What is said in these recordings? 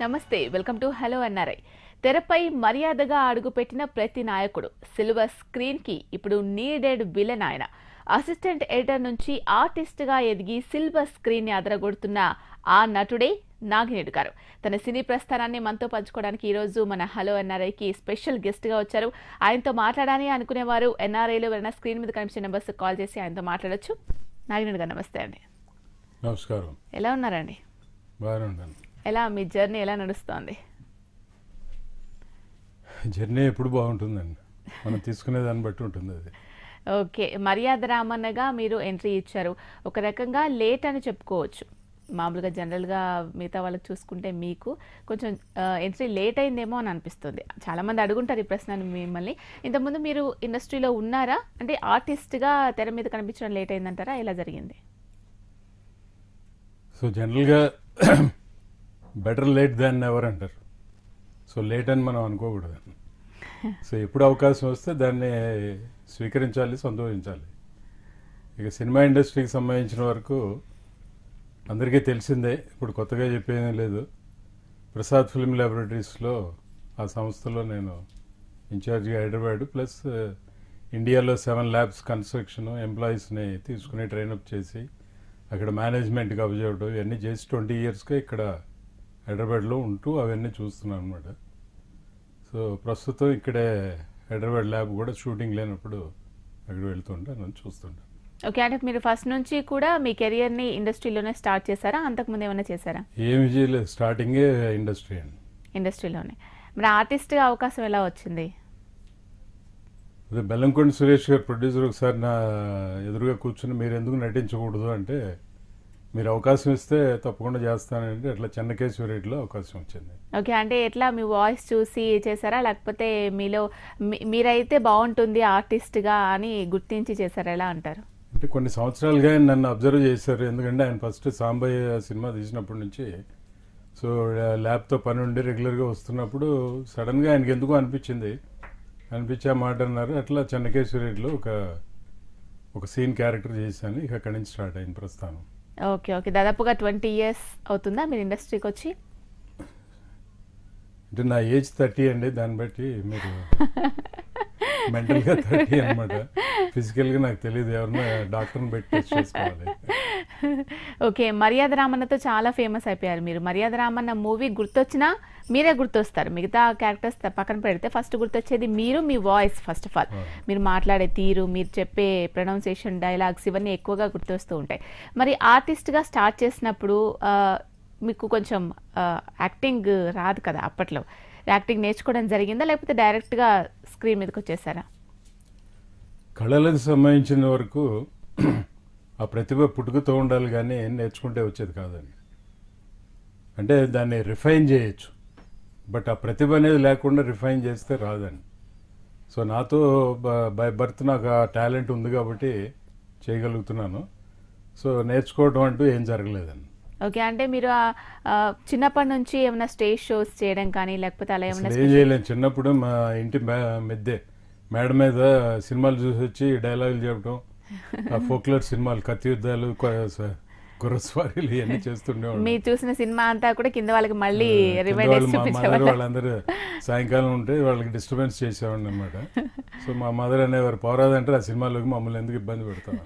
నమస్తే, welcome to hello NRI. తెరపై మర్యాదగా అడుగుపెట్టిన ప్రతి నాయకుడు సిల్వర్ స్క్రీన్ కి ఇప్పుడు నీడెడ్ విలన్. ఆయన అసిస్టెంట్ ఎడిటర్ నుంచి ఆర్టిస్ట్ గా ఎదిగి సిల్వర్ స్క్రీన్ ని అదరగొడుతున్న ఆ నటుడే నాగినేడు గారు. తన సినీ ప్రస్థానాన్ని మనతో పంచుకోవడానికి ఈ రోజు మన హలో ఎన్ఆర్ఐకి స్పెషల్ గెస్ట్ గా వచ్చారు. ఆయనతో మాట్లాడాలని అనుకునేవారు ఎన్ఆర్ఐలో ఎవరైనా స్క్రీన్ మీద కనిపించే నెంబర్స్ కాల్ చేసి ఆయనతో మాట్లాడొచ్చు. నాగినేడు గారు నమస్తే అండి. నమస్కారం. ఎలా ఉన్నారండి? బాగానే ఉన్నాను. ఎలా మీ జర్నీ ఎలా నడుస్తోంది? జర్నీ ఎప్పుడు బాగుంటుందండి, మనం తీసుకునే దాన్ని బట్టి ఉంటుంది అది. ఓకే, మర్యాద రామన్నగా మీరు ఎంట్రీ ఇచ్చారు. ఒక రకంగా లేట్ అని చెప్పుకోవచ్చు. మామూలుగా జనరల్గా మిగతా వాళ్ళకి చూసుకుంటే మీకు కొంచెం ఎంట్రీ లేట్ అయిందేమో అని అనిపిస్తుంది. చాలామంది అడుగుంటారు ఈ ప్రశ్నను మిమ్మల్ని. ఇంతకుముందు మీరు ఇండస్ట్రీలో ఉన్నారా? అంటే ఆర్టిస్ట్గా తెర మీద కనిపించడం లేట్ అయిందంటారా? ఎలా జరిగింది? సో జనరల్గా బెటర్ లేట్ దాన్ ఎవర్ అంటారు. సో లేట్ అని మనం అనుకోకూడదు. సో ఎప్పుడు అవకాశం వస్తే దాన్ని స్వీకరించాలి, సంతోషించాలి. ఇక సినిమా ఇండస్ట్రీకి సంబంధించిన వరకు అందరికీ తెలిసిందే, ఇప్పుడు కొత్తగా చెప్పేదేం లేదు. ప్రసాద్ ఫిల్మ్ ల్యాబొరేటరీస్లో ఆ సంస్థలో నేను ఇన్ఛార్జిగా హైదరాబాద్ ప్లస్ ఇండియాలో 7 ల్యాబ్స్ కన్స్ట్రక్షన్ ఎంప్లాయీస్ని తీసుకుని ట్రైనప్ చేసి అక్కడ మేనేజ్మెంట్కి అప్పచెప్పడం ఇవన్నీ చేసి 20 ఇయర్స్గా ఇక్కడ హైదరాబాద్లో ఉంటూ అవన్నీ చూస్తున్నాను అనమాట. సో ప్రస్తుతం ఇక్కడే హైదరాబాద్ ల్యాబ్ కూడా షూటింగ్ లేనప్పుడు అక్కడ వెళ్తుంటా, నన్ను చూస్తుంటాను. ఓకే, అంటే మీరు ఫస్ట్ నుంచి కూడా మీ కెరియర్ని ఇండస్ట్రీలోనే స్టార్ట్ చేశారా? అంతకుముందు ఏమైనా చేశారా? ఏమి చేయలేదు, స్టార్టింగే ఇండస్ట్రీ అండి. ఇండస్ట్రీలోనే. మరి ఆర్టిస్ట్గా అవకాశం ఎలా వచ్చింది? అదే బెల్లంకొండ సురేష్ గారు ప్రొడ్యూసర్ ఒకసారి నా ఎదురుగా కూర్చుని మీరు ఎందుకు నటించకూడదు అంటే, మీరు అవకాశం ఇస్తే తప్పకుండా చేస్తానంటే అట్లా చెన్నకేశ్వరిలో అవకాశం వచ్చింది. ఓకే, అంటే ఎట్లా మీ వాయిస్ చూసి చేశారా, లేకపోతే మీలో మీరైతే బాగుంటుంది ఆర్టిస్ట్గా అని గుర్తించి చేశారా? ఎలా అంటారు? అంటే కొన్ని సంవత్సరాలుగా నన్ను అబ్జర్వ్ చేశారు. ఎందుకంటే ఆయన ఫస్ట్ సాంబయ్య సినిమా తీసినప్పటి నుంచి సో ల్యాబ్తో పని ఉండి రెగ్యులర్గా వస్తున్నప్పుడు సడన్గా ఆయనకి ఎందుకో అనిపించే మాట అన్నారు. అట్లా చెన్నకేశ్వరిలో ఒక సీన్ క్యారెక్టర్ చేశాను. ఇక అక్కడి నుంచి స్టార్ట్ అయింది ప్రస్థానం. ఓకే ఓకే, దాదాపుగా 20 ఇయర్స్ అవుతుందా మీరు ఇండస్ట్రీకి వచ్చి? అంటే నా ఏజ్ 30 అండి, దాన్ని బట్టి మీరు మెంటల్గా 30 అనమాట. ఫిజికల్గా నాకు తెలియదు, ఎవరన్నా డాక్టర్ని పెట్టి టెస్ట్ చేసుకోవాలి. ఓకే, మర్యాద రామన్నతో చాలా ఫేమస్ అయిపోయారు మీరు. మర్యాద రామన్న మూవీ గుర్తొచ్చినా మీరే గుర్తొస్తారు. మిగతా క్యారెక్టర్స్ పక్కన పెడితే ఫస్ట్ గుర్తొచ్చేది మీరు, మీ వాయిస్. ఫస్ట్ ఆఫ్ ఆల్ మీరు మాట్లాడే తీరు, మీరు చెప్పే ప్రొనౌన్సియేషన్, డైలాగ్స్ ఇవన్నీ ఎక్కువగా గుర్తొస్తూ ఉంటాయి. మరి ఆర్టిస్ట్గా స్టార్ట్ చేసినప్పుడు మీకు కొంచెం యాక్టింగ్ రాదు కదా అప్పట్లో. యాక్టింగ్ నేర్చుకోవడం జరిగిందా, లేకపోతే డైరెక్ట్గా స్క్రీన్ మీదకి వచ్చేసారా? కళలకు సంబంధించిన వరకు ఆ ప్రతిభ పుట్టుకతో ఉండాలి, కానీ నేర్చుకుంటే వచ్చేది కాదండి. అంటే దాన్ని రిఫైన్ చేయొచ్చు, బట్ ఆ ప్రతిభ అనేది లేకుండా రిఫైన్ చేస్తే రాదండి. సో నాతో బై బర్త్ నాకు ఆ టాలెంట్ ఉంది కాబట్టి చేయగలుగుతున్నాను. సో నేర్చుకోవడం అంటూ ఏం జరగలేదండి. ఓకే, అంటే మీరు చిన్నప్పటి నుంచి ఏమైనా స్టేజ్ షోస్ చేయడం కానీ లేకపోతే అలా ఏమైనా? ఏం చేయలేదు. చిన్నప్పుడు మా ఇంటి మేడ మీద సినిమాలు చూసి వచ్చి డైలాగులు చెప్పడం, ఆ ఫోక్లర్ సినిమాలు, కత్తి యుద్ధాలు, గుర్రస్వారీలు ఇవన్నీ చేస్తుండేవాళ్ళు. మీరు చూసిన సినిమా అంతా కూడా కింద వాళ్ళకి మళ్ళీ వాళ్ళందరూ సాయంకాలం ఉంటే వాళ్ళకి డిస్టర్బెన్స్ చేసేవాడిని అనమాట. సో మా మదర్ అనేవారు, పోరాదంటే ఆ సినిమాలోకి మమ్మల్ని ఎందుకు ఇబ్బంది పెడతాం.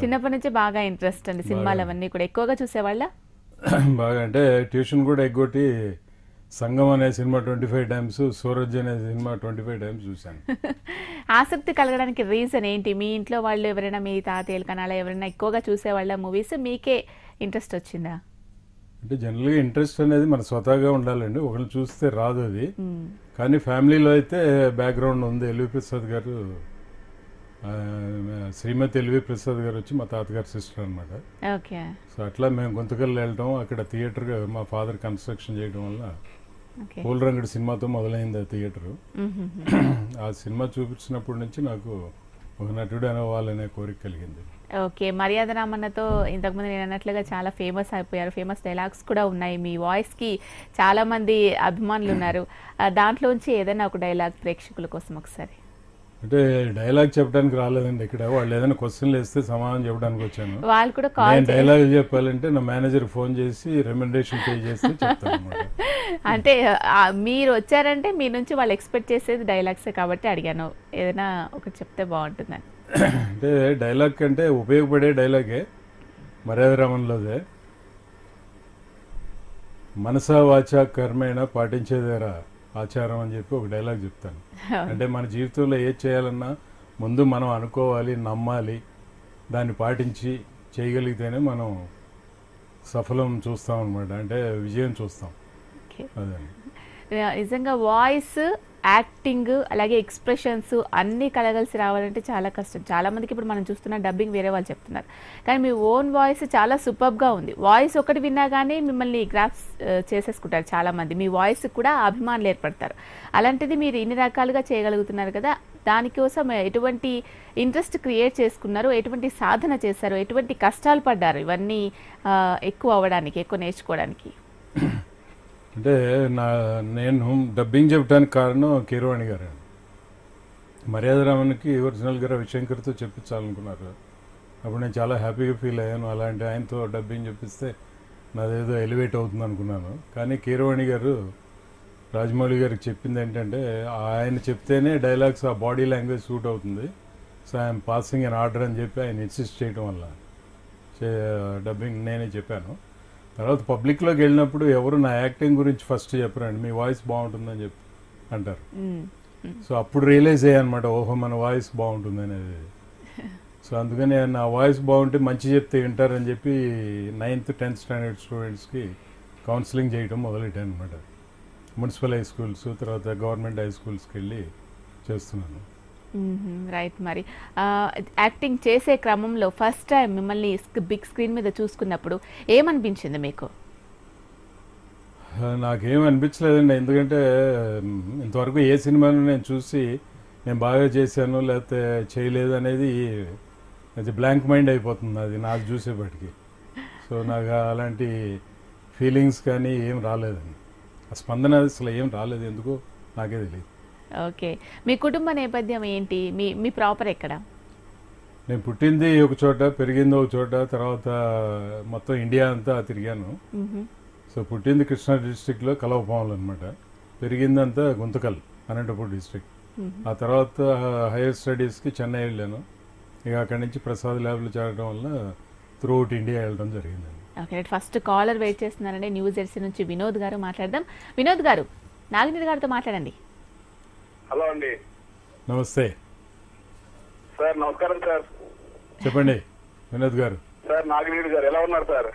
చిన్నప్పటి నుంచి బాగా ఇంట్రెస్ట్ అండి సినిమాలు అవన్నీ కూడా ఎక్కువగా చూసేవాళ్ళ? బాగా, అంటే ట్యూషన్ కూడా ఎగ్గొట్టి సంగం అనే సినిమా 25 టైమ్స్, సూరజ్ అనే సినిమా 25 టైమ్స్ చూశాను. ఆసక్తి కలగడానికి రీజన్ ఏంటి? మీ ఇంట్లో వాళ్ళు ఎవరైనా, మీ తాతయ్యలు కనాలా ఎవరైనా ఎక్కువగా చూసేవాళ్ళ మూవీస్? మీకే ఇంట్రెస్ట్ వచ్చిందా? అంటే జనరల్గా ఇంట్రెస్ట్ అనేది మన స్వతహాగా ఉండాలండి, ఒకరిని చూస్తే రాదు అది. కానీ ఫ్యామిలీలో అయితే బ్యాక్గ్రౌండ్ ఉంది. ఎల్వి ప్రసాద్ గారు, శ్రీమతి ఎల్వి ప్రసాద్ గారు వచ్చి మా తాతగారి సిస్టర్ అనమాట. ఓకే. సో అట్లా మేము గుంతకల్లు వెళ్ళటం, అక్కడ థియేటర్ మా ఫాదర్ కన్స్ట్రక్షన్ చేయడం వల్ల పూలరంగడి సినిమాతో మొదలైంది ఆ థియేటరు. ఆ సినిమా చూపించినప్పటి నుంచి నాకు ఒక నటుడు అవ్వాలనే కోరిక కలిగింది. ఓకే, మర్యాద రామన్నతో ఇంతకుముందు నేను అన్నట్లుగా చాలా ఫేమస్ అయిపోయారు. ఫేమస్ డైలాగ్స్ కూడా ఉన్నాయి. మీ వాయిస్కి చాలామంది అభిమానులు ఉన్నారు. దాంట్లోంచి ఏదైనా ఒక డైలాగ్ ప్రేక్షకుల కోసం ఒకసారి? అంటే డైలాగ్ చెప్పడానికి రాలేదండి ఇక్కడ. వాళ్ళు ఏదైనా క్వశ్చన్లు వేస్తే సమాధానం చెప్పడానికి వచ్చాను. వాళ్ళు కూడా నేను డైలాగ్ చెప్పాలంటే నా మేనేజర్ ఫోన్ చేసి రెమ్యునరేషన్ పే చేస్తే చెప్తాను అనమాట. అంటే మీరు వచ్చారంటే మీ నుంచి వాళ్ళు ఎక్స్పెక్ట్ చేసేది డైలాగ్సే కాబట్టి అడిగాను, ఏదైనా ఒకటి చెప్తే బాగుంటుందని. అంటే డైలాగ్ కంటే ఉపయోగపడే డైలాగే మర్యాద రామన్లోదే. మనసా వాచా కర్మేణ పాటించేదేరా ఆచారం అని చెప్పి ఒక డైలాగ్ చెప్తాను. అంటే మన జీవితంలో ఏది చేయాలన్నా ముందు మనం అనుకోవాలి, నమ్మాలి, దాన్ని పాటించి చేయగలిగితేనే మనం సఫలం చూస్తాం అనమాట. అంటే విజయం చూస్తాం. అదే నిజంగా వాయిస్, యాక్టింగ్, అలాగే ఎక్స్ప్రెషన్స్ అన్నీ కలగలిసి రావాలంటే చాలా కష్టం. చాలా మందికి ఇప్పుడు మనం చూస్తున్న డబ్బింగ్ వేరే వాళ్ళు చెప్తున్నారు, కానీ మీ ఓన్ వాయిస్ చాలా సూపర్గా ఉంది. వాయిస్ ఒకటి విన్నా కానీ మిమ్మల్ని గ్రాఫ్స్ చేసేసుకుంటారు చాలామంది, మీ వాయిస్ కూడా అభిమానులు ఏర్పడతారు. అలాంటిది మీరు ఇన్ని రకాలుగా చేయగలుగుతున్నారు కదా, దానికోసం ఎటువంటి ఇంట్రెస్ట్ క్రియేట్ చేసుకున్నారు, ఎటువంటి సాధన చేశారు, ఎటువంటి కష్టాలు పడ్డారు ఇవన్నీ ఎక్కువ అవ్వడానికి, ఎక్కువ నేర్చుకోవడానికి? అంటే నేను డబ్బింగ్ చెప్పడానికి కారణం కీరవాణి గారు. మర్యాద రామన్కి ఒరిజినల్గా రవిశంకర్తో చెప్పించాలనుకున్నారు. అప్పుడు నేను చాలా హ్యాపీగా ఫీల్ అయ్యాను. అలాంటి ఆయనతో డబ్బింగ్ చెప్పిస్తే నాదేదో ఎలివేట్ అవుతుంది అనుకున్నాను. కానీ కీరవాణి గారు రాజమౌళి గారికి చెప్పింది ఏంటంటే, ఆయన చెప్తేనే డైలాగ్స్ ఆ బాడీ లాంగ్వేజ్ సూట్ అవుతుంది, so I'm passing an order అని చెప్పి ఆయన ఇన్సిస్ట్ చేయడం వల్ల డబ్బింగ్ నేనే చెప్పాను. తర్వాత పబ్లిక్లోకి వెళ్ళినప్పుడు ఎవరు నా యాక్టింగ్ గురించి ఫస్ట్ చెప్పరండి, మీ వాయిస్ బాగుంటుందని చెప్పి అంటారు. సో అప్పుడు రియలైజ్ అయ్యా అనమాట, ఓహో మన వాయిస్ బాగుంటుంది అనేది. సో అందుకని నా వాయిస్ బాగుంటే మంచి చెప్తే వింటారని చెప్పి 9th 10th స్టాండర్డ్ స్టూడెంట్స్కి కౌన్సిలింగ్ చేయడం మొదలెట్టాను అనమాట. మున్సిపల్ హై స్కూల్స్, తర్వాత గవర్నమెంట్ హై స్కూల్స్కి వెళ్ళి చేస్తున్నాను. రైట్. మరి యాక్టింగ్ చేసే క్రమంలో ఫస్ట్ టైం మిమ్మల్ని బిగ్ స్క్రీన్ మీద చూసుకున్నప్పుడు ఏమనిపించింది మీకు? నాకేం అనిపించలేదండి, ఎందుకంటే ఇంతవరకు ఏ సినిమాను నేను చూసి నేను బాగా చేశాను లేకపోతే చేయలేదు అనేది అది బ్లాంక్ మైండ్ అయిపోతుంది అది నాకు చూసేపటికి. సో నాకు అలాంటి ఫీలింగ్స్ కానీ ఏం రాలేదండి, ఆ స్పందన అసలు ఏం రాలేదు, ఎందుకో నాకే తెలియదు. ఓకే. మీ కుటుంబ నేపథ్యం ఏంటి? మీ ప్రాపర్ ఎక్కడ? నేను పుట్టింది ఒక చోట, పెరిగింది ఒక చోట, తర్వాత మొత్తం ఇండియా అంతా తిరిగాను. సో పుట్టింది కృష్ణా డిస్ట్రిక్ట్లో కలవపాములు అనమాట, పెరిగిందంతా గుంతకల్ అనంతపూర్ డిస్ట్రిక్ట్. ఆ తర్వాత హైయర్ స్టడీస్కి చెన్నై వెళ్ళాను. ఇక అక్కడి నుంచి ప్రసాద్ ల్యాబ్లో చేరడం వల్ల త్రూఅవుట్ ఇండియా వెళ్ళడం జరిగిందండి. ఓకే. ఫస్ట్ కాలర్ వెయిట్ చేస్తున్నారండి, న్యూ జెర్సీ నుంచి వినోద్ గారు. మాట్లాడదాం. వినోద్ గారు, నాగిని గారితో మాట్లాడండి. హలో అండి. నమస్తే సార్. నమస్కారం సార్. చెప్పండి వినోద్ గారు. సార్ నాగినీడు గారు ఎలా ఉన్నారు సార్?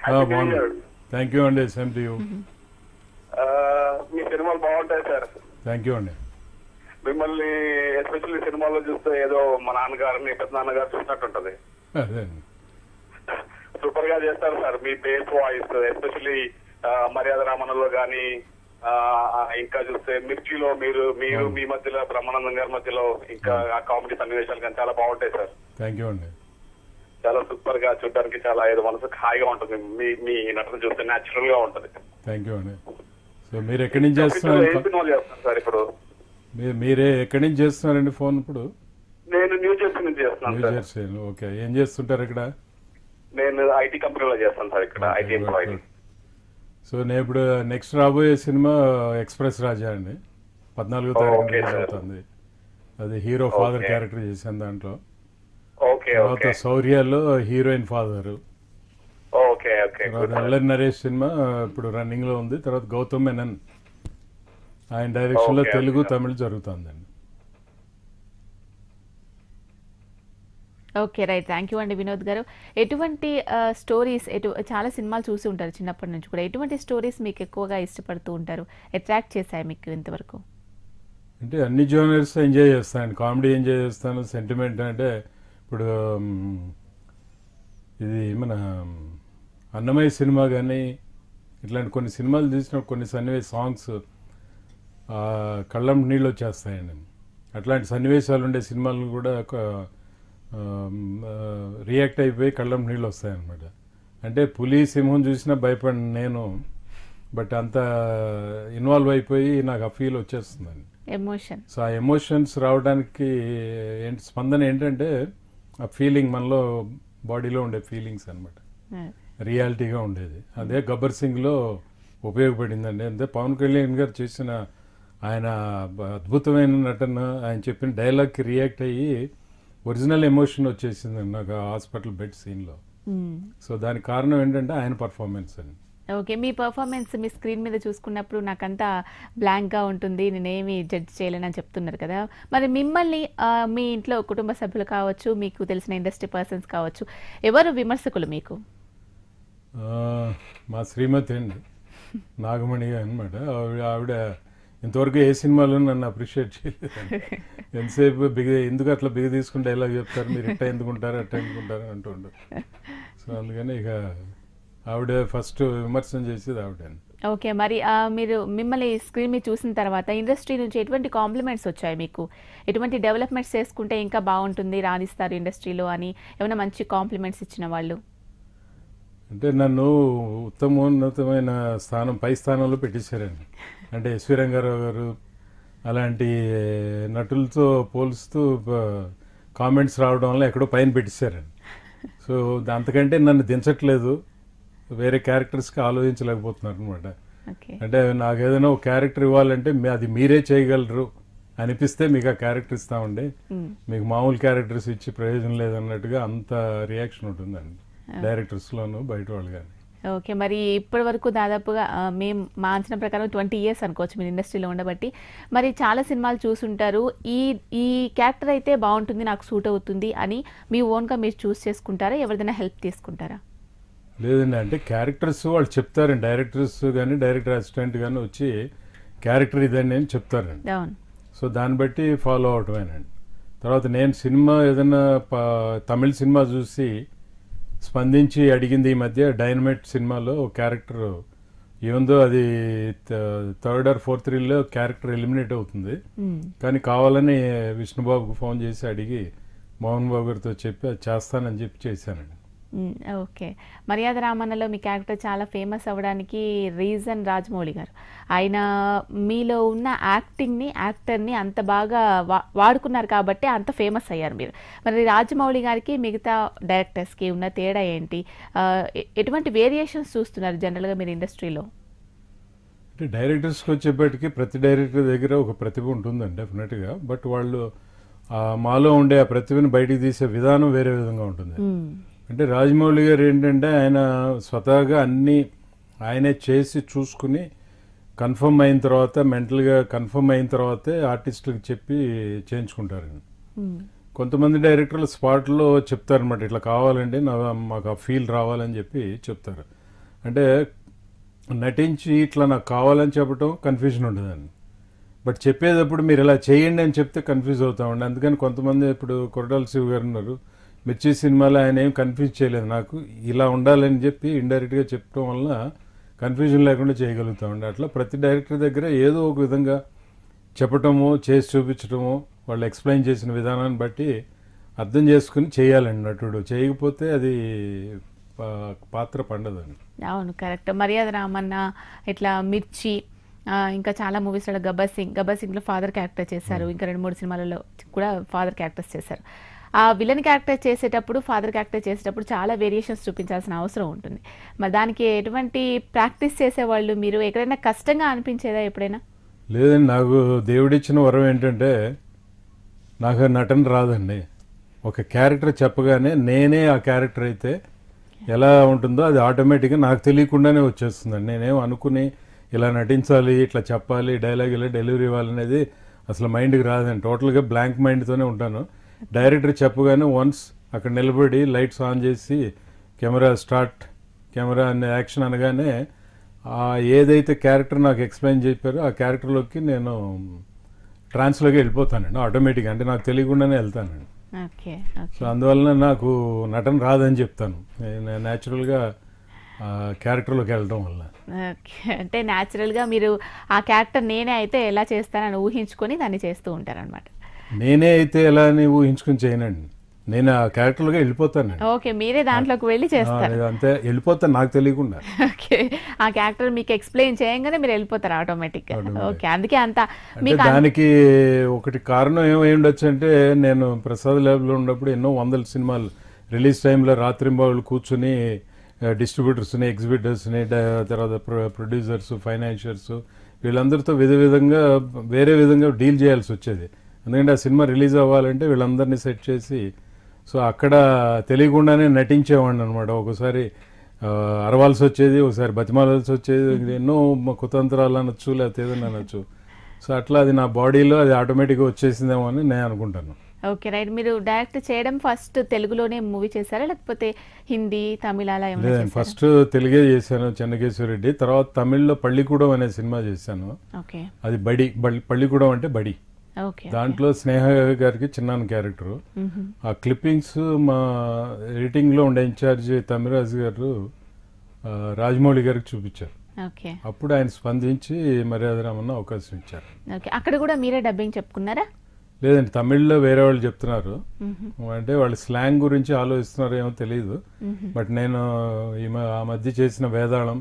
థ్యాంక్ యూ అండి, సేమ్ టు యూ. మీ సినిమాలు బాగుంటాయి సార్. థ్యాంక్ యూ అండి. మిమ్మల్ని ఎస్పెషల్లీ సినిమాల్లో చూస్తే ఏదో మా నాన్నగారిని పెద్ద నాన్నగారు చూసినట్టుంటది. అదే సూపర్ గా చేస్తారు సార్. మీ బేస్ వాయిస్ ఎస్పెషల్లీ మర్యాద రామన్లో గానీ, ఇంకా చూస్తే మిర్చిలో మీరు మీ మధ్యలో బ్రహ్మానందం గారి మధ్యలో ఇంకా ఆ కామెడీ సన్నివేశాలు కానీ చాలా బాగుంటాయి సార్. థ్యాంక్ యూ అండి. చాలా సూపర్ గా చూడడానికి చాలా ఏదో మనసుకు హాయిగా ఉంటుంది. మీ నటన చూస్తే న్యాచురల్ గా ఉంటుంది. థ్యాంక్ యూ అండి. సో మీరు ఎక్కడి నుంచి చేస్తున్నారు సార్? ఇప్పుడు మీరే ఎక్కడి నుంచి చేస్తున్నారండి ఫోన్? ఇప్పుడు నేను న్యూ జెర్సీ నుంచి చేస్తున్నాను. New Jersey. ఓకే. ఏం చేస్తుంటారు ఇక్కడ? నేను ఐటీ కంపెనీలో చేస్తాను సార్, ఇక్కడ ఐటీ ఎంప్లాయీ. సో నేను ఇప్పుడు నెక్స్ట్ రాబోయే సినిమా ఎక్స్ప్రెస్ రాజా అండి, 14వ తారీఖు రిలీజ్ అవుతుంది. అది హీరో ఫాదర్ క్యారెక్టర్ చేశాను దాంట్లో. తర్వాత శౌర్యాలో హీరోయిన్ ఫాదర్. తర్వాత ఎల్ఎన్ నరేష్ సినిమా ఇప్పుడు రన్నింగ్ లో ఉంది. తర్వాత గౌతమ్ మెనన్ ఆయన డైరెక్షన్ లో తెలుగు తమిళ జరుగుతుందండి. ఓకే. రైట్. థ్యాంక్ యూ అండి వినోద్ గారు. ఎటువంటి స్టోరీస్, చాలా సినిమాలు చూసి ఉంటారు చిన్నప్పటి నుంచి కూడా, ఎటువంటి స్టోరీస్ మీకు ఎక్కువగా ఇష్టపడుతూ ఉంటారు, అట్రాక్ట్ చేశాయి మీకు ఇంతవరకు? అంటే అన్ని జోనర్స్ ఎంజాయ్ చేస్తాను. కామెడీ ఎంజాయ్ చేస్తాను, సెంటిమెంట్ అంటే ఇప్పుడు ఇది మన అన్నమయ్య సినిమా కానీ ఇట్లాంటి కొన్ని సినిమాలు తీసిన కొన్ని సన్నివేశ సాంగ్స్ కళ్ళం నీళ్ళు వచ్చేస్తాయండి. అట్లాంటి సన్నివేశాలు ఉండే సినిమాలను కూడా రియాక్ట్ అయిపోయి కళ్ళం నీళ్ళు వస్తాయన్నమాట. అంటే పులి సింహం చూసినా భయపడిన నేను, బట్ అంత ఇన్వాల్వ్ అయిపోయి నాకు ఆ ఫీల్ వచ్చేస్తుందండి. ఎమోషన్. సో ఆ ఎమోషన్స్ రావడానికి స్పందన ఏంటంటే ఆ ఫీలింగ్ మనలో బాడీలో ఉండే ఫీలింగ్స్ అనమాట, రియాలిటీగా ఉండేది. అదే గబ్బర్ సింగ్లో ఉపయోగపడిందండి. అంతే పవన్ కళ్యాణ్ గారు చేసిన ఆయన అద్భుతమైన నటన, ఆయన చెప్పిన డైలాగ్కి రియాక్ట్ అయ్యి ఒరిజినల్ ఎమోషన్ వచ్చేసిందండి నాకు హాస్పిటల్ బెడ్ సీన్లో. సో దానికి కారణం ఏంటంటే ఆయన పర్ఫార్మెన్స్ అండి. ఓకే, మీ పర్ఫార్మెన్స్ మీ స్క్రీన్ మీద చూసుకున్నప్పుడు నాకంతా బ్లాంక్గా ఉంటుంది, నేనేమి జడ్జ్ చేయలేనని చెప్తున్నారు కదా. మరి మిమ్మల్ని మీ ఇంట్లో కుటుంబ సభ్యులు కావచ్చు, మీకు తెలిసిన ఇండస్ట్రీ పర్సన్స్ కావచ్చు, ఎవరు విమర్శకులు మీకు? మా శ్రీమతి అండి, నాగమణి అనమాట. ఆవిడ ఇంతవరకు ఏ సినిమాలో నన్ను అప్రిషియేట్ చేయలేదు. ఎంతసేపు ఎందుకు అట్లా బిగ తీసుకుంటే ఎలా చెప్తారు, మీరు ఇట్లా ఎందుకుంటారు అట్లా ఎందుకుంటారు అంటుండ్రు. సో అందుకని ఇక ఆవిడ ఫస్ట్ విమర్శన చేసేది ఆవిడ. ఓకే, మరి మీరు మిమ్మల్ని స్క్రీన్ మీద చూసిన తర్వాత ఇండస్ట్రీ నుంచి ఎటువంటి కాంప్లిమెంట్స్ వచ్చాయి మీకు? ఎటువంటి డెవలప్మెంట్స్ చేసుకుంటే ఇంకా బాగుంటుంది, రాణిస్తారు ఇండస్ట్రీలో అని ఏమైనా మంచి కాంప్లిమెంట్స్ ఇచ్చిన వాళ్ళు? అంటే నన్ను ఉత్తమోన్నతమైన పై స్థానంలో పెట్టేశారండి. అంటే ఎస్వి రంగారావు గారు అలాంటి నటులతో పోలుస్తూ కామెంట్స్ రావడం వల్ల ఎక్కడో పైన పెట్టేశారండి. సో అంతకంటే నన్ను దించట్లేదు, వేరే క్యారెక్టర్స్కి ఆలోచించలేకపోతున్నారు అనమాట. అంటే నాకు ఏదైనా ఒక క్యారెక్టర్ ఇవ్వాలంటే అది మీరే చేయగలరు అనిపిస్తే మీకు ఆ క్యారెక్టర్ ఇస్తామండి, మీకు మామూలు క్యారెక్టర్స్ ఇచ్చి ప్రయోజనం లేదన్నట్టుగా అంత రియాక్షన్ ఉంటుందండి డైరెక్టర్స్లోనూ బయట వాళ్ళు కానీ. ఓకే, మరి ఇప్పటి వరకు దాదాపుగా మేము మా అంచనా ప్రకారం 20 years అనుకోవచ్చు మీరు ఇండస్ట్రీలో ఉండబట్టి. మరి చాలా సినిమాలు చూసుంటారు, ఈ క్యారెక్టర్ అయితే బాగుంటుంది, నాకు సూట్ అవుతుంది అని మీ ఓన్గా మీరు చూస్ చేసుకుంటారా, ఎవరిదైనా హెల్ప్ తీసుకుంటారా? లేదండి, అంటే క్యారెక్టర్స్ వాళ్ళు చెప్తారండి, డైరెక్టర్స్ కానీ డైరెక్టర్ అసిస్టెంట్ కానీ వచ్చి క్యారెక్టర్ ఇదని అని చెప్తారండి. సో దాన్ని బట్టి ఫాలో అవటమేనండి. తర్వాత నేను సినిమా ఏదైనా తమిళ సినిమా చూసి స్పందించి అడిగింది ఈ మధ్య డైనమైట్ సినిమాలో క్యారెక్టర్ ఏముందో అది 3rd or 4th రీల్లో character eliminate అవుతుంది, కానీ కావాలని విష్ణుబాబుకు ఫోన్ చేసి అడిగి మోహన్ బాబు గారితో చెప్పి అది చేస్తానని చెప్పి చేశానండి. ఓకే, మర్యాద రామన్నలో మీ క్యారెక్టర్ చాలా ఫేమస్ అవ్వడానికి రీజన్ రాజమౌళి గారు. ఆయన మీలో ఉన్న యాక్టర్ని అంత బాగా వాడుకున్నారు కాబట్టి అంత ఫేమస్ అయ్యారు మీరు. మరి రాజమౌళి గారికి మిగతా డైరెక్టర్స్కి ఉన్న తేడా ఏంటి, ఎటువంటి వేరియేషన్స్ చూస్తున్నారు జనరల్గా మీరు ఇండస్ట్రీలో? అంటే డైరెక్టర్స్కి వచ్చేప్పటికీ ప్రతి డైరెక్టర్ దగ్గర ఒక ప్రతిభ ఉంటుందండి డెఫినెట్గా, బట్ వాళ్ళు మాలో ఉండే ఆ ప్రతిభను బయటికి తీసే విధానం వేరే విధంగా ఉంటుంది. అంటే రాజమౌళి గారు ఏంటంటే ఆయన స్వతహాగా అన్నీ ఆయనే చేసి చూసుకుని కన్ఫర్మ్ అయిన తర్వాత, మెంటల్గా కన్ఫర్మ్ అయిన తర్వాతే ఆర్టిస్టులకు చెప్పి చేయించుకుంటారు. కొంతమంది డైరెక్టర్లు స్పాట్లో చెప్తారనమాట, ఇట్లా కావాలండి మాకు ఆ ఫీల్ రావాలని చెప్పి చెప్తారు. అంటే నటించి ఇట్లా నాకు కావాలని చెప్పడం కన్ఫ్యూజన్ ఉండదండి, బట్ చెప్పేటప్పుడు మీరు ఇలా చేయండి అని చెప్తే కన్ఫ్యూజ్ అవుతామండి. అందుకని కొంతమంది ఇప్పుడు కొరటాల శివ గారు ఉన్నారు, మిర్చి సినిమాలో ఆయన ఏం కన్ఫ్యూజ్ చేయలేదు, నాకు ఇలా ఉండాలని చెప్పి ఇండైరెక్ట్గా చెప్పడం వల్ల కన్ఫ్యూజన్ లేకుండా చేయగలుగుతామండి. అట్లా ప్రతి డైరెక్టర్ దగ్గర ఏదో ఒక విధంగా చెప్పటము, చేసి చూపించటము, వాళ్ళు ఎక్స్ప్లెయిన్ చేసిన విధానాన్ని బట్టి అర్థం చేసుకుని చేయాలండి నటుడు. చేయకపోతే అది పాత్ర పండదండి. అవును, కరెక్ట్. మర్యాద రామన్న, ఇట్లా మిర్చి, ఇంకా చాలా మూవీస్లో గబ్బర్ సింగ్లో ఫాదర్ క్యారెక్టర్ చేశారు, ఇంకా 2-3 సినిమాలలో కూడా ఫాదర్ క్యారెక్టర్స్ చేశారు. ఆ విలన్ క్యారెక్టర్ చేసేటప్పుడు, ఫాదర్ క్యారెక్టర్ చేసేటప్పుడు చాలా వేరియేషన్స్ చూపించాల్సిన అవసరం ఉంటుంది. మరి దానికి ఎటువంటి ప్రాక్టీస్ చేసేవాళ్ళు మీరు? ఎక్కడైనా కష్టంగా అనిపించేదా ఎప్పుడైనా? లేదండి, నాకు దేవుడిచ్చిన వరం ఏంటంటే నాకు నటన రాదండి. ఒక క్యారెక్టర్ చెప్పగానే నేనే ఆ క్యారెక్టర్ అయితే ఎలా ఉంటుందో అది ఆటోమేటిక్గా నాకు తెలియకుండానే వచ్చేస్తుందండి. నేనేం అనుకుని ఇలా నటించాలి, ఇట్లా చెప్పాలి, డైలాగ్ ఇలా డెలివరీ ఇవ్వాలనేది అసలు మైండ్కి రాదండి. టోటల్గా బ్లాంక్ మైండ్తోనే ఉంటాను. డైరెక్టర్ చెప్పగానే వన్స్ అక్కడ నిలబడి లైట్స్ ఆన్ చేసి కెమెరా స్టార్ట్, కెమెరా అనే యాక్షన్ అనగానే ఏదైతే క్యారెక్టర్ నాకు ఎక్స్ప్లెయిన్ చెప్పారో ఆ క్యారెక్టర్లోకి నేను ట్రాన్స్లోకి వెళ్ళిపోతానండి ఆటోమేటిక్గా. అంటే నాకు తెలియకుండానే వెళ్తానండి. సో అందువలన నాకు నటన రాదని చెప్తాను, నేను న్యాచురల్గా క్యారెక్టర్లోకి వెళ్ళడం వల్ల. అంటే న్యాచురల్గా మీరు ఆ క్యారెక్టర్ నేనే అయితే ఎలా చేస్తానని ఊహించుకొని దాన్ని చేస్తూ ఉంటారనమాట. నేనే అయితే ఎలా అని ఊహించుకుని చేయనండి, నేను ఆ క్యారెక్టర్గా వెళ్ళిపోతాను. ఓకే, మీరే దాంట్లోకి వెళ్ళి చేస్తారు. అంతే, వెళ్ళిపోతాను నాకు తెలియకుండా. ఓకే, ఆ క్యారెక్టర్ మీకు ఎక్స్ప్లెయిన్ చేయగానే మీరు వెళ్ళిపోతారు ఆటోమేటిక్ గా. ఓకే, అందుకే అంత మీకు దానికి ఒకటి కారణం ఏమై ఉండొచ్చు అంటే, నేను ప్రసాద్ ల్యాబ్లో ఉన్నప్పుడు ఎన్నో వందల సినిమాలు రిలీజ్ టైంలో రాత్రింబావులు కూర్చుని డిస్ట్రిబ్యూటర్స్ని, ఎగ్జిబిటర్స్ని, తర్వాత ప్రొడ్యూసర్స్, ఫైనాన్షియర్స్ వీళ్ళందరితో వేరే విధంగా డీల్ చేయాల్సి వచ్చేది. ఎందుకంటే ఆ సినిమా రిలీజ్ అవ్వాలంటే వీళ్ళందరినీ సెట్ చేసి, సో అక్కడ తెలియకుండానే నటించేవాడిని అనమాట. ఒకసారి అరవాల్సి వచ్చేది, ఒకసారి బతిమాలాల్సి వచ్చేది, ఎన్నో కుతంత్రాలు అనొచ్చు, లేకపోతే ఏదైనా అనొచ్చు. సో అట్లా అది నా బాడీలో అది ఆటోమేటిక్గా వచ్చేసిందేమో అని నేను అనుకుంటాను. Okay, right. మీరు డైరెక్ట్ చేయడం ఫస్ట్ తెలుగులోనే మూవీ చేశారా, లేకపోతే హిందీ, తమిళ అలా ఏమైనా చేశారా? ఫస్ట్ తెలుగే చేశాను, చెన్నకేశ్వరరెడ్డి. తర్వాత తమిళ్లో పள்ளிకూడం అనే సినిమా చేశాను. ఓకే, అది పள்ளிకూడం అంటే బడి. దాంట్లో స్నేహ గారికి చిన్న క్యారెక్టర్. ఆ క్లిప్పింగ్స్ మా ఎడిటింగ్ లో ఉండే ఇన్ఛార్జ్ తమిళరాజు గారు రాజమౌళి గారికి చూపించారు. అప్పుడు ఆయన స్పందించి మర్యాద రామన్న అవకాశం ఇచ్చారు. అక్కడ కూడా మీరే డబ్బింగ్ చెప్పుకున్నారా? లేదండి, తమిళ్లో వేరే వాళ్ళు చెప్తున్నారు. అంటే వాళ్ళు స్లాంగ్ గురించి ఆలోచిస్తున్నారు ఏమో తెలియదు. బట్ నేను ఆ మధ్య చేసిన వేదాళం,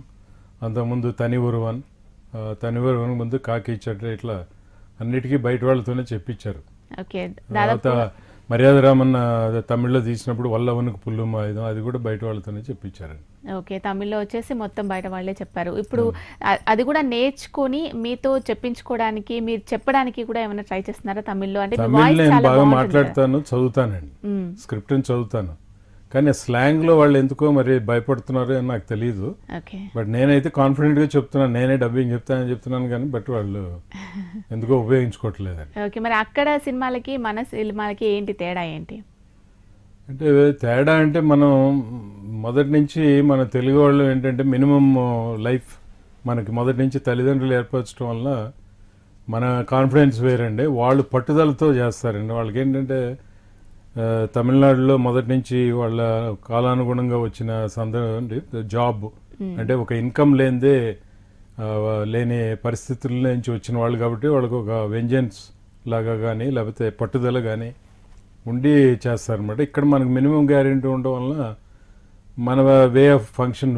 అంతకుముందు తని ఉరువన్ ముందు కాకి చట్ట, ఇట్లా అన్నిటికీ బయట వాళ్ళతోనే చెప్పించారు. తర్వాత మర్యాద రామన్న తమిళ్లో తీసినప్పుడు వల్లవనికి పుల్లు మాయుధం, అది కూడా బయట వాళ్ళతోనే చెప్పించారు. ఓకే, తమిళ్లో వచ్చేసి మొత్తం బయట వాళ్ళే చెప్పారు. ఇప్పుడు అది కూడా నేర్చుకుని మీతో చెప్పించుకోవడానికి, మీరు చెప్పడానికి కూడా ఏమైనా ట్రై చేస్తున్నారా తమిళ్లో? అంటే నేను బాగా మాట్లాడతాను, చదువుతానండి, స్క్రిప్ట్ చదువుతాను. కానీ స్లాంగ్ లో వాళ్ళు ఎందుకో మరి భయపడుతున్నారు అని నాకు తెలియదు. బట్ నేనైతే కాన్ఫిడెంట్ గా చెప్తున్నాను, నేనే డబ్బింగ్ చెప్తానని చెప్తున్నాను. కానీ బట్ వాళ్ళు ఎందుకో ఉపయోగించుకోవట్లేదండి. ఓకే, మరి అక్కడ సినిమాలకి మన సినిమాలకి ఏంటి తేడా? ఏంటి అంటే తేడా అంటే, మనం మొదటి నుంచి మన తెలుగు వాళ్ళు ఏంటంటే మినిమం లైఫ్ మనకి మొదటి నుంచి తల్లిదండ్రులు ఏర్పరచడం వల్ల మన కాన్ఫిడెన్స్ వేరండి. వాళ్ళు పట్టుదలతో చేస్తారండి. వాళ్ళకి ఏంటంటే తమిళనాడులో మొదటి నుంచి వాళ్ళ కాలానుగుణంగా వచ్చిన జాబ్ అంటే ఒక ఇన్కమ్ లేని పరిస్థితుల నుంచి వచ్చిన వాళ్ళు కాబట్టి వాళ్ళకు ఒక వెంజెన్స్ లాగా కానీ లేకపోతే పట్టుదల కానీ ఉండి చేస్తారనమాట. ఇక్కడ మనకు మినిమం గ్యారెంటీ ఉండడం వల్ల మన వే ఆఫ్ ఫంక్షన్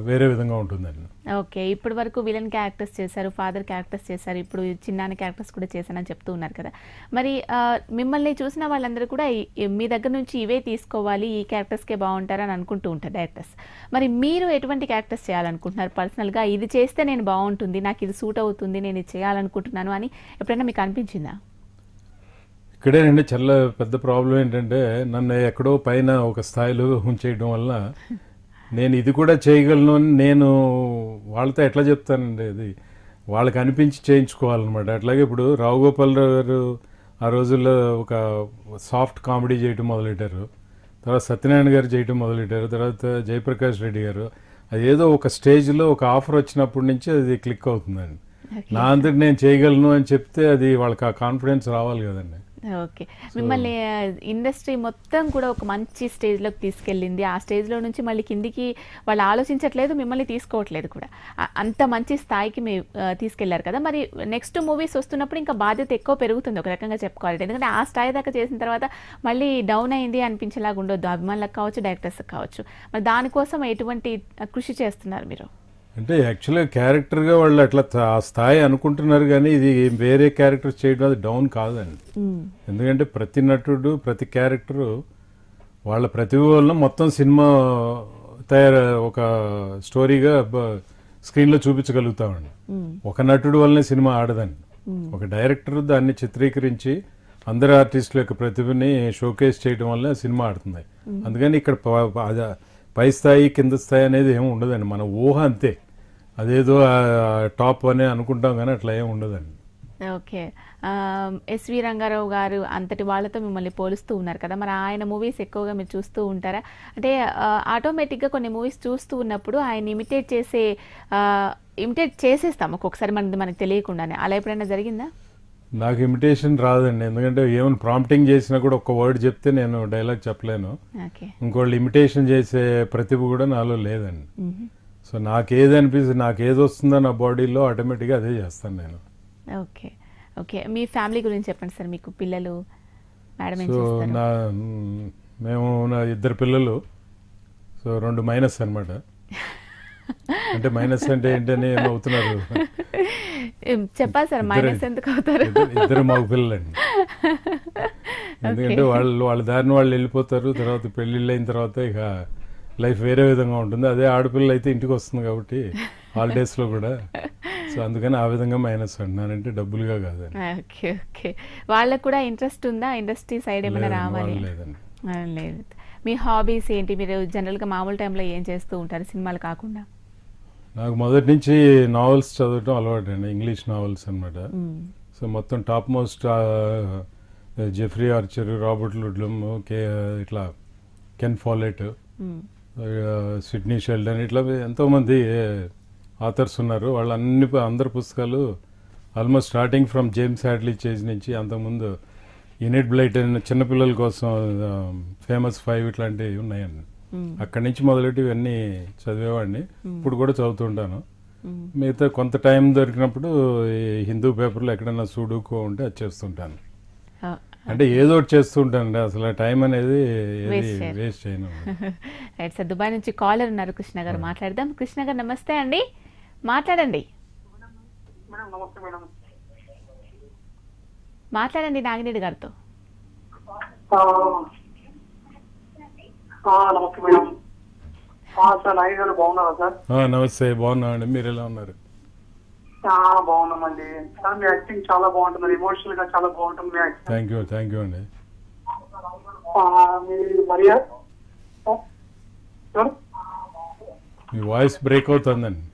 వేరే విధంగా ఉంటుందండి. ఓకే, ఇప్పటి వరకు విలన్ క్యారెక్టర్స్ చేశారు, ఫాదర్ క్యారెక్టర్స్ చేశారు, ఇప్పుడు చిన్నాన్న క్యారెక్టర్స్ కూడా చేశానని చెప్తూ ఉన్నారు కదా. మరి మిమ్మల్ని చూసిన వాళ్ళందరూ కూడా మీ దగ్గర నుంచి ఇవే తీసుకోవాలి, ఈ క్యారెక్టర్స్కే బాగుంటారని అనుకుంటూ ఉంటారు డైరెక్టర్స్. మరి మీరు ఎటువంటి క్యారెక్టర్స్ చేయాలనుకుంటున్నారు పర్సనల్గా? ఇది చేస్తే నేను బాగుంటుంది, నాకు ఇది సూట్ అవుతుంది, నేను ఇది చేయాలనుకుంటున్నాను అని ఎప్పుడైనా మీకు అనిపించిందా? ఇక్కడేనండి చాలా పెద్ద ప్రాబ్లం ఏంటంటే, నన్ను ఎక్కడో పైన ఒక స్థాయిలో ఉంచేయడం వల్ల నేను ఇది కూడా చేయగలను అని నేను వాళ్ళతో ఎట్లా చెప్తానండి? అది వాళ్ళకి అనిపించి చేయించుకోవాలన్నమాట. అట్లాగే ఇప్పుడు రావు గోపాలరావు గారు ఆ రోజుల్లో ఒక సాఫ్ట్ కామెడీ చేయటం మొదలెట్టారు, తర్వాత సత్యనారాయణ గారు చేయటం మొదలెట్టారు, తర్వాత జయప్రకాష్ రెడ్డి గారు. అది ఏదో ఒక స్టేజ్లో ఒక ఆఫర్ వచ్చినప్పటి నుంచి అది క్లిక్ అవుతుందండి. నా అంతటి నేను చేయగలను అని చెప్తే అది వాళ్ళకి ఆ కాన్ఫిడెన్స్ రావాలి కదండి. ఓకే, మిమ్మల్ని ఇండస్ట్రీ మొత్తం కూడా ఒక మంచి స్టేజ్లోకి తీసుకెళ్ళింది. ఆ స్టేజ్లో నుంచి మళ్ళీ కిందికి వాళ్ళు ఆలోచించట్లేదు, మిమ్మల్ని తీసుకోవట్లేదు కూడా. అంత మంచి స్థాయికి మీరు తీసుకెళ్లారు కదా. మరి నెక్స్ట్ మూవీస్ వస్తున్నప్పుడు ఇంకా బాధ్యత ఎక్కువ పెరుగుతుంది ఒక రకంగా చెప్పుకోవాలి. ఎందుకంటే ఆ స్థాయి దాకా చేసిన తర్వాత మళ్ళీ డౌన్ అయింది అనిపించేలాగా ఉండొద్దు, అభిమానులకు కావచ్చు, డైరెక్టర్స్కి కావచ్చు. మరి దానికోసం ఎటువంటి కృషి చేస్తున్నారు మీరు? అంటే యాక్చువల్గా క్యారెక్టర్గా వాళ్ళు అట్లా ఆ స్థాయి అనుకుంటున్నారు, కానీ ఇది వేరే క్యారెక్టర్ చేయడం అది డౌన్ కాదండి. ఎందుకంటే ప్రతి నటుడు, ప్రతి క్యారెక్టరు వాళ్ళ ప్రతిభ వల్ల మొత్తం సినిమా ఒక స్టోరీగా స్క్రీన్లో చూపించగలుగుతామండి. ఒక నటుడు వల్లనే సినిమా ఆడదండి. ఒక డైరెక్టర్ దాన్ని చిత్రీకరించి అందరు ఆర్టిస్టుల యొక్క ప్రతిభని షోకేస్ చేయడం వల్ల సినిమా ఆడుతుంది. అందుకని ఇక్కడ పై స్థాయి కింద స్థాయి అనేది ఏమి ఉండదండి. మన ఊహ అంతే, అదేదో టాప్ అని అనుకుంటాం కానీ అట్లా ఏమి ఉండదండి. ఓకే, ఎస్వి రంగారావు గారు అంతటి వాళ్ళతో మిమ్మల్ని పోలుస్తూ ఉన్నారు కదా. మరి ఆయన మూవీస్ ఎక్కువగా మీరు చూస్తూ ఉంటారా? అంటే ఆటోమేటిక్గా కొన్ని మూవీస్ చూస్తూ ఉన్నప్పుడు ఆయన ఇమిటేట్ చేసేస్తాం ఒక్కొక్కసారి మనకి తెలియకుండానే. అలా ఎప్పుడైనా జరిగిందా? నాకు ఇమిటేషన్ రాదండి. ఎందుకంటే ఏమైనా ప్రాంప్టింగ్ చేసినా కూడా ఒక వర్డ్ చెప్తే నేను డైలాగ్ చెప్పలేను. ఇంకోళ్ళు ఇమిటేషన్ చేసే ప్రతిభ కూడా నాలో లేదండి. సో నాకేది అనిపిస్తుంది, నాకేది వస్తుందో నా బాడీలో ఆటోమేటిక్గా అదే చేస్తాను నేను. ఓకే ఓకే, మీ ఫ్యామిలీ గురించి చెప్పండి సార్. మీకు పిల్లలు, మేడం? సో మేము నా 2 పిల్లలు, సో 2 మైనస్ అనమాట. అంటే మైనస్ అంటే ఏంటని అవుతున్నారు. చెప్పాలి సార్, మైనస్ ఎందుకు అవుతారు? 2 మగ పిల్లలండి. ఎందుకంటే వాళ్ళ దారిని వాళ్ళు వెళ్ళిపోతారు. తర్వాత పెళ్ళిళ్ళు అయిన తర్వాత ఇక లైఫ్ వేరే విధంగా ఉంటుంది. అదే ఆడపిల్లలు అయితే ఇంటికి వస్తుంది కాబట్టి హాలిడేస్లో కూడా. సో అందుకని ఆ విధంగా మైనస్ అంటున్నానంటే డబ్బులుగా కాదండి. Okay okay. వాళ్ళకు కూడా ఇంట్రెస్ట్ ఉందా ఇండస్ట్రీ సైడ్ ఏమైనా రావాలి? లేదండి. లేదు. మీ హాబీస్ ఏంటి? మీరు జనరల్గా మామూలు టైంలో ఏం చేస్తూ ఉంటారు సినిమాలు కాకుండా? నాకు మొదటి నుంచి నావెల్స్ చదవటం అలవాటు అండి, ఇంగ్లీష్ నావెల్స్ అనమాట. సో మొత్తం top most Jeffrey Archer, Robert Ludlum, ఇట్లా కెన్ ఫాలెట్, సిడ్నీ షెల్డన్, ఇట్లా ఎంతోమంది ఆథర్స్ ఉన్నారు. అందరి పుస్తకాలు almost starting from James Hadley chase నుంచి, అంతకుముందు యూనిట్ బ్లైటన్ చిన్నపిల్లల కోసం ఫేమస్ 5 ఇట్లాంటివి ఉన్నాయండి. అక్కడి నుంచి మొదలెట్టి ఇవన్నీ చదివేవాడిని. ఇప్పుడు కూడా చదువుతుంటాను. మిగతా కొంత టైం దొరికినప్పుడు ఈ హిందూ పేపర్లో ఎక్కడైనా సుడోకు ఉంటే అది చేస్తుంటాను. అంటే ఏదో ఒకటి చేస్తుంటానండి. అసలు టైం అనేది వేస్ట్ చేయను. Right sir. దుబాయ్ నుంచి కాలర్ ఉన్నారు, కృష్ణ గారు, మాట్లాడదాం. కృష్ణ గారు నమస్తే అండి, మాట్లాడండి. మాట్లాడండి నాగినేడు గారితో. నమస్తే మేడం. సార్ నాయుడు గారు బాగున్నారా సార్? నమస్తే, బాగున్నామండి. మీరు ఎలా ఉన్నారు? బాగున్నామండి. సార్ మీ యాక్టింగ్ చాలా బాగుంటుంది, ఎమోషనల్ గా చాలా బాగుంటుంది మీ యాక్టింగ్. థ్యాంక్ యూ అండి. మీ వాయిస్ బ్రేక్ అవుతుందండి.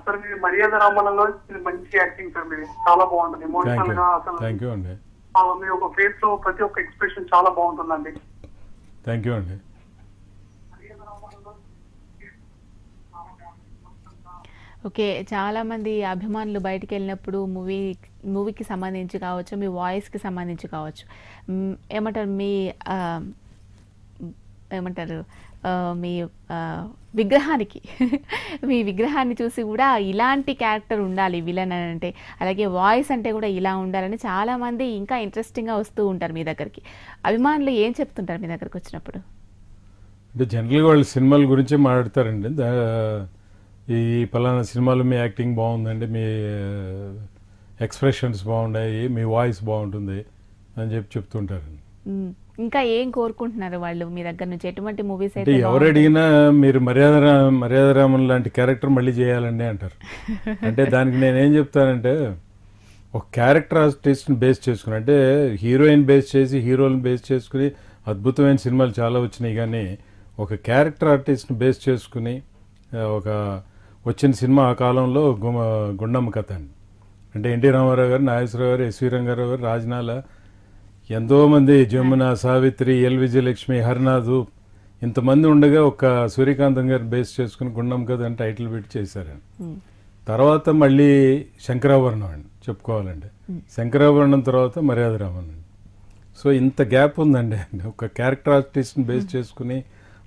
సార్ మీ మర్యాద రామన్లో మంచి యాక్టింగ్ సార్, మీది చాలా బాగుంటుంది ఎమోషనల్ గా. అసలు థ్యాంక్ యూ అండి. మీ ఒక ఫేస్ లో ప్రతి ఒక్క ఎక్స్ప్రెషన్ చాలా బాగుంటుందండి. థ్యాంక్ యూ అండి. ఓకే. చాలామంది అభిమానులు బయటికి వెళ్ళినప్పుడు మూవీకి సంబంధించి కావచ్చు, మీ వాయిస్కి సంబంధించి కావచ్చు, ఏమంటారు మీ విగ్రహానికి మీ విగ్రహాన్ని చూసి కూడా ఇలాంటి క్యారెక్టర్ ఉండాలి విలన్ అని అంటే, అలాగే వాయిస్ అంటే కూడా ఇలా ఉండాలని చాలామంది ఇంకా ఇంట్రెస్టింగ్గా వస్తూ ఉంటారు మీ దగ్గరికి. అభిమానులు ఏం చెప్తుంటారు మీ దగ్గరికి వచ్చినప్పుడు? అంటే జనరల్గా వాళ్ళు సినిమాల గురించే మాట్లాడతారండి. ఈ పలానా సినిమాలో మీ యాక్టింగ్ బాగుందండి, మీ ఎక్స్ప్రెషన్స్ బాగున్నాయి, మీ వాయిస్ బాగుంటుంది అని చెప్తుంటారండి. ఇంకా ఏం కోరుకుంటున్నారు వాళ్ళు మీ దగ్గర నుంచి? ఎటువంటి మూవీస్ అయితే ఎవరు అడిగినా మీరు మర్యాదరామన్ లాంటి క్యారెక్టర్ మళ్ళీ చేయాలండి అంటారు. అంటే దానికి నేనేం చెప్తానంటే, ఒక క్యారెక్టర్ ఆర్టిస్ట్ని బేస్ చేసుకుని, అంటే హీరోయిన్ బేస్ చేసి హీరోని బేస్ చేసుకుని అద్భుతమైన సినిమాలు చాలా వచ్చినాయి. కానీ ఒక క్యారెక్టర్ ఆర్టిస్ట్ని బేస్ చేసుకుని ఒక వచ్చిన సినిమా ఆ కాలంలో గుండమ్మ కథ అండి. అంటే ఎన్టీ రామారావు గారు, నాగేశ్వరరావు గారు, ఎస్వి రంగారావు గారు, రాజనాల, ఎంతోమంది, జమున, సావిత్రి, ఎల్ విజయలక్ష్మి, హరినాథు, ఇంతమంది ఉండగా ఒక సూర్యకాంతం గారు బేస్ చేసుకుని గుండమ్మ కథ అని టైటిల్ పెట్టి చేశారండి. తర్వాత మళ్ళీ శంకరాభరణం అండి చెప్పుకోవాలంటే, శంకరాభరణం తర్వాత మర్యాదరామన్ అండి. సో ఇంత గ్యాప్ ఉందండి. ఒక క్యారెక్టర్ ఆర్టిస్ట్ని బేస్ చేసుకుని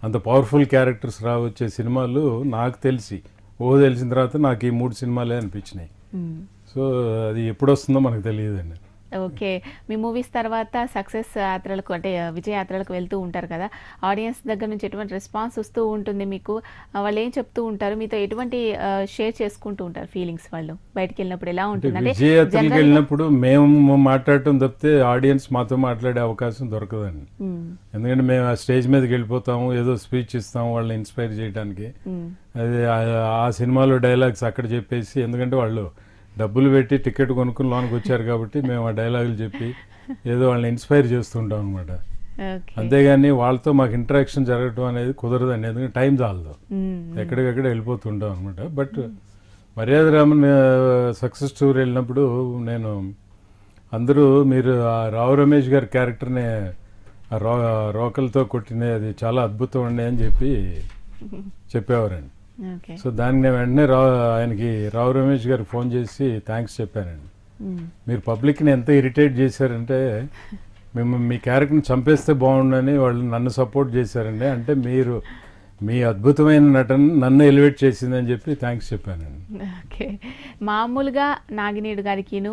అంత పవర్ఫుల్ క్యారెక్టర్స్ వచ్చే సినిమాలు నాకు తెలిసిన తర్వాత నాకు ఈ 3 సినిమాలే అనిపించినాయి. సో అది ఎప్పుడు వస్తుందో మనకు తెలియదండి. ఓకే. మీ మూవీస్ తర్వాత సక్సెస్ యాత్రలకు, అంటే విజయ యాత్రలకు వెళ్తూ ఉంటారు కదా, ఆడియన్స్ దగ్గర నుంచి ఎటువంటి రెస్పాన్స్ వస్తూ ఉంటుంది మీకు? వాళ్ళు ఏం చెప్తూ ఉంటారు మీతో? ఎటువంటి షేర్ చేసుకుంటూ ఉంటారు ఫీలింగ్స్ వాళ్ళు బయటికి వెళ్ళినప్పుడు? ఎలా ఉంటుంది? విజయ యాత్రలకు వెళ్ళినప్పుడు మేము మాట్లాడటం తప్పితే ఆడియన్స్ మాతో మాట్లాడే అవకాశం దొరకదండి. ఎందుకంటే మేము ఆ స్టేజ్ మీదకి వెళ్ళిపోతాము, ఏదో స్పీచ్ ఇస్తాము వాళ్ళని ఇన్స్పైర్ చేయడానికి. అది ఆ సినిమాలో డైలాగ్స్ అక్కడ చెప్పేసి, ఎందుకంటే వాళ్ళు డబ్బులు పెట్టి టికెట్ కొనుక్కుని లోనికి వచ్చారు కాబట్టి మేము ఆ డైలాగులు చెప్పి ఏదో వాళ్ళని ఇన్స్పైర్ చేస్తుంటాం అనమాట. అంతేగాని వాళ్ళతో మాకు ఇంటరాక్షన్ జరగటం అనేది కుదరదండి, ఎందుకంటే టైం చాలదు, ఎక్కడికక్కడ వెళ్ళిపోతుంటాం అనమాట. బట్ మర్యాదరామన్ సక్సెస్ స్టోరీ వెళ్ళినప్పుడు నేను అందరూ మీరు ఆ రావు రమేష్ గారి క్యారెక్టర్ని రోకలతో కొట్టిన అది చాలా అద్భుతం అండి అని చెప్పేవారండి. సో దానికి నేను వెంటనే ఆయనకి రావు రమేష్ గారికి ఫోన్ చేసి థ్యాంక్స్ చెప్పానండి. మీరు పబ్లిక్ని ఎంత ఇరిటేట్ చేశారంటే, మీ క్యారెక్టర్ని చంపేస్తే బాగుండని వాళ్ళు నన్ను సపోర్ట్ చేశారండి. అంటే మీ అద్భుతమైన నటన నన్ను ఎలివేట్ చేసిందని చెప్పి థ్యాంక్స్ చెప్పానండి. ఓకే. మామూలుగా నాగినేడు గారికిను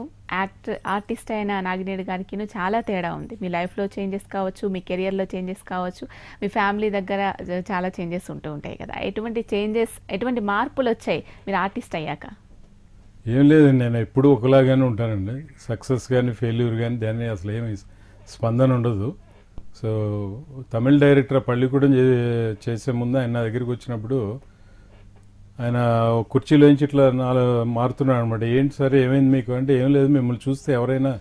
ఆర్టిస్ట్ అయిన నాగినేడు గారికిను చాలా తేడా ఉంది. మీ లైఫ్లో చేంజెస్ కావచ్చు, మీ కెరియర్లో చేంజెస్ కావచ్చు, మీ ఫ్యామిలీ దగ్గర చాలా చేంజెస్ ఉంటూ ఉంటాయి కదా. ఎటువంటి మార్పులు వచ్చాయి మీరు ఆర్టిస్ట్ అయ్యాక? ఏం లేదండి, నేను ఎప్పుడూ ఒకలాగానే ఉంటానండి. సక్సెస్ కానీ ఫెయిల్యూర్ కానీ దాన్ని అసలు ఏమి స్పందన ఉండదు. సో తమిళ డైరెక్టర్ పள்ளிకూడం చేసే ముందు ఆయన నా దగ్గరికి వచ్చినప్పుడు ఆయన కుర్చీలోంచి ఇట్లా మారుతున్నాడు అనమాట. ఏంటి సార్ ఏమైంది మీకు అంటే, ఏం లేదు, మిమ్మల్ని చూస్తే ఎవరైనా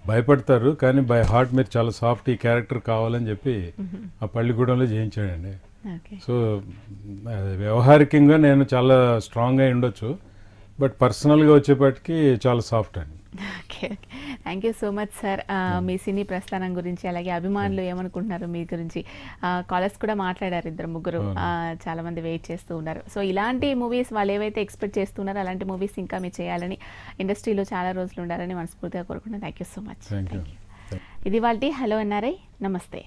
భయపడతారు కానీ బై హార్ట్ మీరు చాలా సాఫ్ట్, ఈ క్యారెక్టర్ కావాలని చెప్పి ఆ పள்ளிకూడంలో చేయించాడండి. సో వ్యవహారికంగా నేను చాలా స్ట్రాంగ్ అయి ఉండొచ్చు, బట్ పర్సనల్గా వచ్చేపాటికి చాలా సాఫ్ట్ అండి. Okay. Thank you so much sir. మీ సినీ ప్రస్థానం గురించి, అలాగే అభిమానులు ఏమనుకుంటున్నారు మీ గురించి, కాలర్స్ కూడా మాట్లాడారు, 2-3 చాలా మంది వెయిట్ చేస్తూ ఉన్నారు. సో ఇలాంటి మూవీస్ వాళ్ళు ఏవైతే ఎక్స్పెక్ట్ చేస్తున్నారో అలాంటి మూవీస్ ఇంకా మీరు చేయాలని, ఇండస్ట్రీలో చాలా రోజులు ఉండాలని మనస్ఫూర్తిగా కోరుకుంటున్నాను. Thank you so much. Thank you. ఇది వాళ్ళ హలో ఎన్ఆర్ఐ. నమస్తే.